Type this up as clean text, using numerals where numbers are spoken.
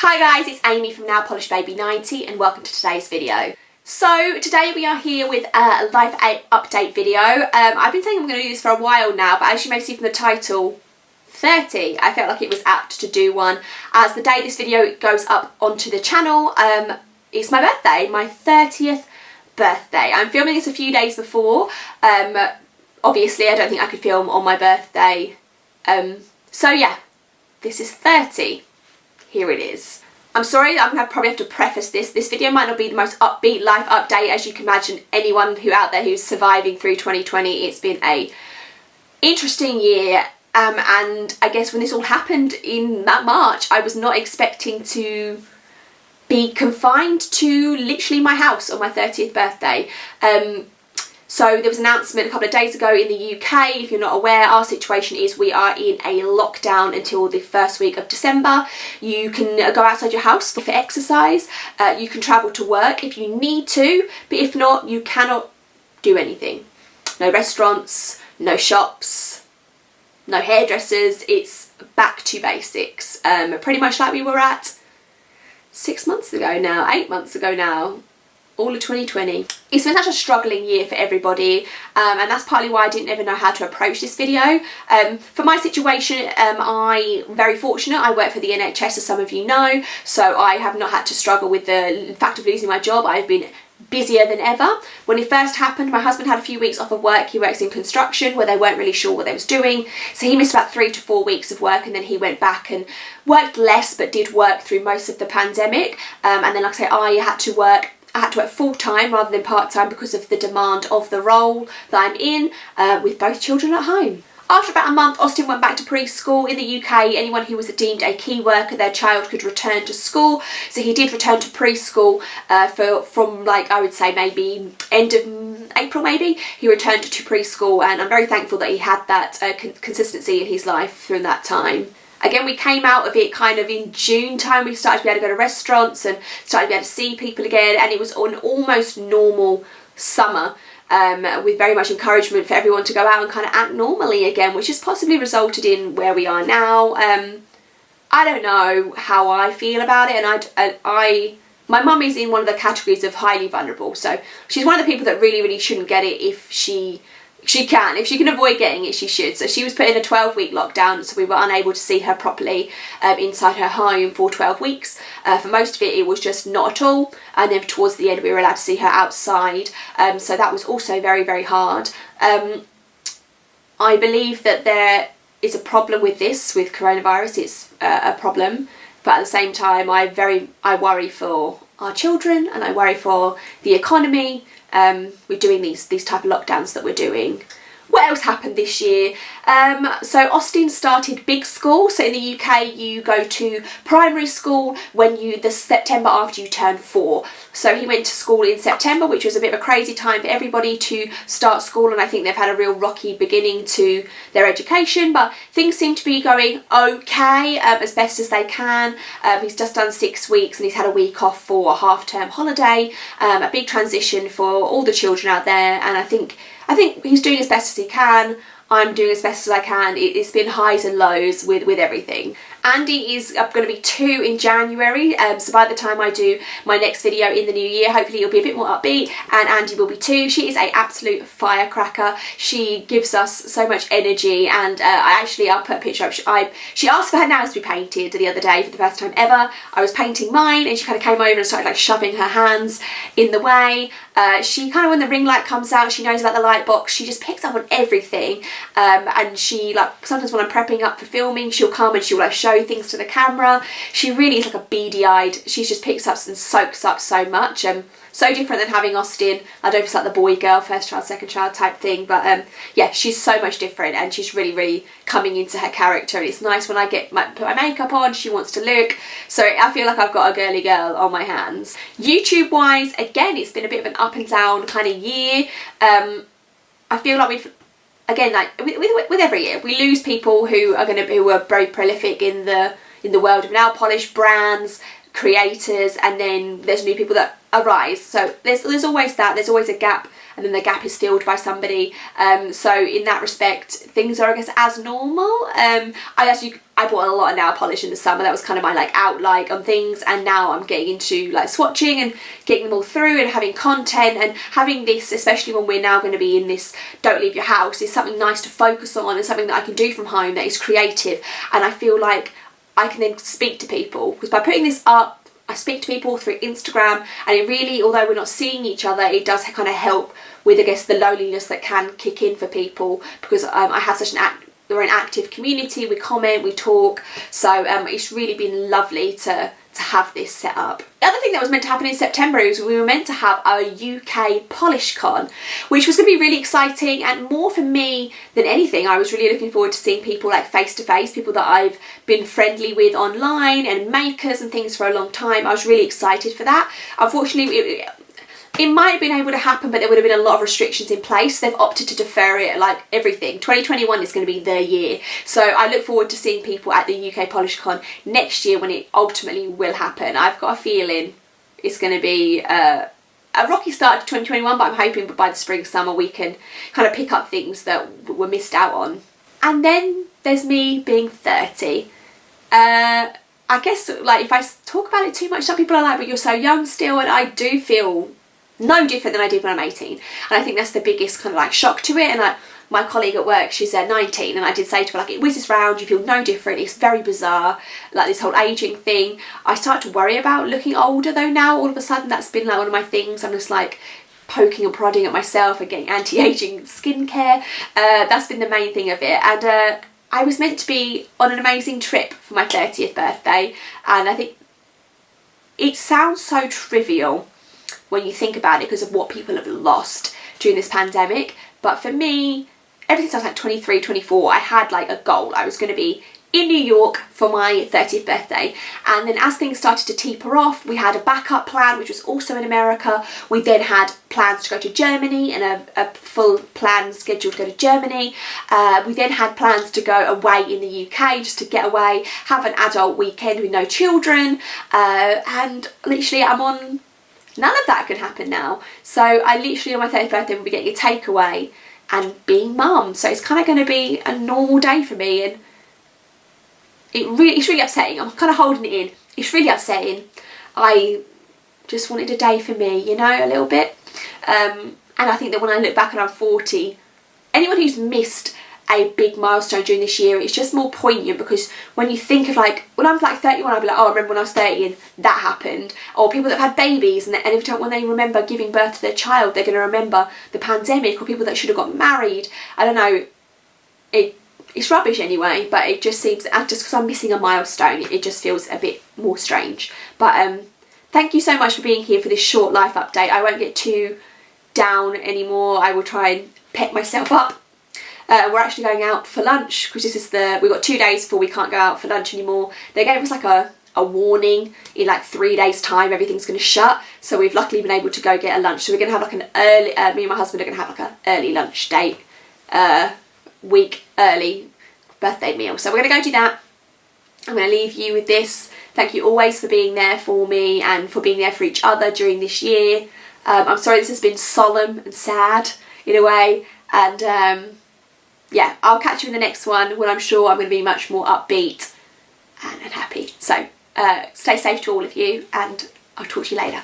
Hi guys, it's Amy from Nail Polish Baby 90 and welcome to today's video. So today we are here with a life update video. I've been saying I'm going to do this for a while now, but as you may see from the title, 30, I felt like it was apt to do one as the day this video goes up onto the channel. It's my birthday, my 30th birthday. I'm filming this a few days before. Obviously I don't think I could film on my birthday. So yeah, this is 30. Here it is. I'm sorry, I'm going to probably have to preface this. This video might not be the most upbeat life update as you can imagine anyone out there who's surviving through 2020. It's been a interesting year and I guess when this all happened in that March, I was not expecting to be confined to literally my house on my 30th birthday. So there was an announcement a couple of days ago in the UK. If you're not aware, our situation is we are in a lockdown until the first week of December. You can go outside your house for exercise. You can travel to work if you need to, but if not, you cannot do anything. No restaurants, no shops, no hairdressers. It's back to basics. Pretty much like we were at 6 months ago now, 8 months ago now. All of 2020. It's been such a struggling year for everybody and that's partly why I didn't ever know how to approach this video. For my situation, I'm very fortunate. I work for the NHS as some of you know, so I have not had to struggle with the fact of losing my job. I've been busier than ever. When it first happened, my husband had a few weeks off of work. He works in construction where they weren't really sure what they was doing, so he missed about 3 to 4 weeks of work and then he went back and worked less but did work through most of the pandemic. And then like I say, I had to work full-time rather than part-time because of the demand of the role that I'm in with both children at home. After about a month, Austin went back to preschool. In the UK, anyone who was deemed a key worker, their child could return to school. So he did return to preschool from like, I would say maybe end of April maybe. He returned to preschool and I'm very thankful that he had that consistency in his life through that time. Again, we came out of it kind of in June time. We started to be able to go to restaurants and started to be able to see people again, and it was an almost normal summer with very much encouragement for everyone to go out and kind of act normally again, which has possibly resulted in where we are now. I don't know how I feel about it, and my mum is in one of the categories of highly vulnerable, so she's one of the people that really shouldn't get it if she can. If she can avoid getting it, she should. So she was put in a 12-week lockdown, so we were unable to see her properly inside her home for 12 weeks. For most of it, it was just not at all. And then towards the end, we were allowed to see her outside. So that was also very hard. I believe that there is a problem with this, with coronavirus. It's a problem. But at the same time, I worry for our children and I worry for the economy. We're doing these type of lockdowns that we're doing. What else happened this year? So Austin started big school. So in the UK you go to primary school when the September after you turn 4. So he went to school in September, which was a bit of a crazy time for everybody to start school, and I think they've had a real rocky beginning to their education, but things seem to be going okay as best as they can. He's just done 6 weeks and he's had a week off for a half-term holiday. A big transition for all the children out there, and I think he's doing as best as he can. I'm doing as best as I can. It's been highs and lows with everything. Andy is going to be 2 in January, so by the time I do my next video in the new year, hopefully it'll be a bit more upbeat and Andy will be 2. She is an absolute firecracker. She gives us so much energy, and I'll put a picture up. She asked for her nails to be painted the other day for the first time ever. I was painting mine and she kind of came over and started like shoving her hands in the way. She kind of, when the ring light comes out, she knows about the light box. She just picks up on everything, and she like sometimes when I'm prepping up for filming, she'll come and she'll like show things to the camera. She really is like a beady-eyed. She just picks up and soaks up so much. So different than having Austin. I don't know if it's like the boy girl, first child, second child type thing, but yeah, she's so much different and she's really coming into her character, and it's nice when I put my makeup on, she wants to look. So I feel like I've got a girly girl on my hands. YouTube wise, again, it's been a bit of an up and down kind of year. I feel like we've, again, like with every year, we lose people who are very prolific in the world of nail polish, brands, creators, and then there's new people that arise. So there's always that. There's always a gap and then the gap is filled by somebody. So in that respect, things are, I guess, as normal. I bought a lot of nail polish in the summer. That was kind of my like outline on things, and now I'm getting into like swatching and getting them all through and having content, and having this, especially when we're now going to be in this don't leave your house, is something nice to focus on and something that I can do from home that is creative. And I feel like I can then speak to people, because by putting this up, I speak to people through Instagram, and it really, although we're not seeing each other, it does kind of help with, I guess, the loneliness that can kick in for people, because I have such we're an active community, we comment, we talk, so it's really been lovely to have this set up. The other thing that was meant to happen in September is we were meant to have our UK Polish Con, which was going to be really exciting, and more for me than anything, I was really looking forward to seeing people like face to face, people that I've been friendly with online and makers and things for a long time. I was really excited for that. Unfortunately, it might have been able to happen, but there would have been a lot of restrictions in place. They've opted to defer it, like everything. 2021 is going to be the year. So I look forward to seeing people at the UK Polish Con next year when it ultimately will happen. I've got a feeling it's going to be a rocky start to 2021, but I'm hoping by the spring, summer, we can kind of pick up things that were missed out on. And then there's me being 30. I guess, like, if I talk about it too much, some people are like, but you're so young still, and I do feel no different than I did when I'm 18, and I think that's the biggest kind of like shock to it. And my colleague at work, she's 19, and I did say to her, like, it whizzes round, you feel no different, it's very bizarre, like this whole ageing thing. I start to worry about looking older though now. All of a sudden that's been like one of my things. I'm just like poking and prodding at myself and getting anti-aging skincare. That's been the main thing of it. And I was meant to be on an amazing trip for my 30th birthday, and I think it sounds so trivial when you think about it because of what people have lost during this pandemic, but for me, ever since I was like 23, 24, I had like a goal. I was going to be in New York for my 30th birthday, and then as things started to taper off, we had a backup plan which was also in America. We then had plans to go to Germany and a full plan scheduled to go to Germany. We then had plans to go away in the UK, just to get away, have an adult weekend with no children, and literally I'm on none of that can happen now. So I literally on my 30th birthday will be getting a takeaway and being mum. So it's kind of going to be a normal day for me, and it's really upsetting. I'm kind of holding it in. It's really upsetting. I just wanted a day for me, you know, a little bit. And I think that when I look back and I'm 40, anyone who's missed a big milestone during this year, it's just more poignant, because when you think of like, when I'm like 31, I'll be like, oh, I remember when I was 30 and that happened. Or people that have had babies, and when they remember giving birth to their child, they're going to remember the pandemic, or people that should have got married. I don't know, it's rubbish anyway, but it just seems, just because I'm missing a milestone, it just feels a bit more strange. But thank you so much for being here for this short life update. I won't get too down anymore. I will try and pep myself up. We're actually going out for lunch, because this is we've got 2 days before we can't go out for lunch anymore. They gave us like a warning in like 3 days time everything's going to shut, so we've luckily been able to go get a lunch. So we're going to have like an early, me and my husband are going to have like an early lunch date, week early birthday meal. So we're going to go do that. I'm going to leave you with this. Thank you always for being there for me and for being there for each other during this year. I'm sorry this has been solemn and sad in a way, and yeah, I'll catch you in the next one when I'm sure I'm going to be much more upbeat and happy. So stay safe to all of you, and I'll talk to you later.